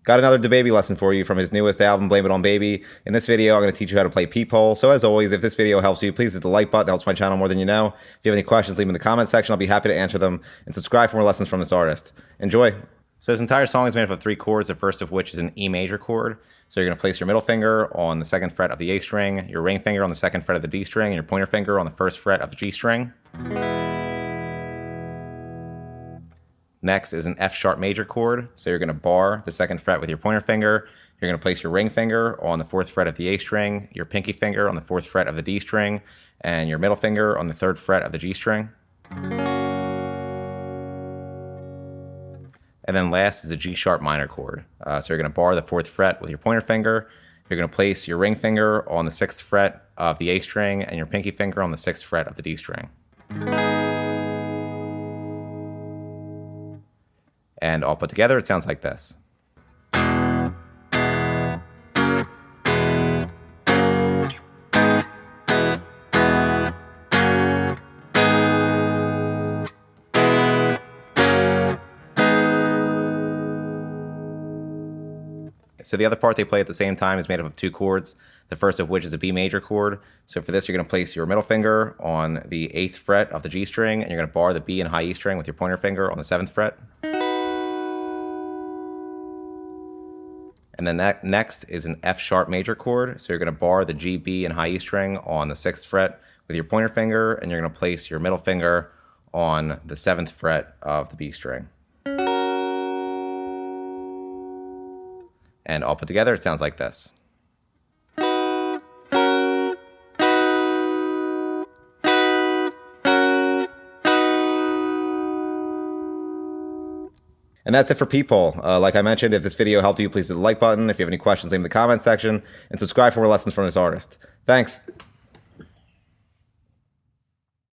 Got another DaBaby lesson for you from his newest album, Blame It On Baby. In this video, I'm going to teach you how to play Peephole. So as always, if this video helps you, please hit the like button. It helps my channel more than you know. If you have any questions, leave them in the comment section. I'll be happy to answer them. And subscribe for more lessons from this artist. Enjoy. So this entire song is made up of 3 chords, the first of which is an E major chord. So you're going to place your middle finger on the 2nd fret of the A string, your ring finger on the 2nd fret of the D string, and your pointer finger on the 1st fret of the G string. Next is an F sharp major chord. So you're going to bar the 2nd fret with your pointer finger. You're going to place your ring finger on the 4th fret of the A string, your pinky finger on the 4th fret of the D string, and your middle finger on the 3rd fret of the G string. And then last is a G sharp minor chord. So you're going to bar the 4th fret with your pointer finger. You're going to place your ring finger on the 6th fret of the A string and your pinky finger on the 6th fret of the D string. And all put together, it sounds like this. So the other part they play at the same time is made up of 2 chords, the first of which is a B major chord. So for this, you're going to place your middle finger on the 8th fret of the G string, and you're going to bar the B and high E string with your pointer finger on the 7th fret. And then next is an F sharp major chord. So you're going to bar the G, B, and high E string on the 6th fret with your pointer finger, and you're going to place your middle finger on the 7th fret of the B string. And all put together, it sounds like this. And that's it for Peephole. Like I mentioned, if this video helped you, please hit the like button. If you have any questions, leave them in the comment section. And subscribe for more lessons from this artist. Thanks.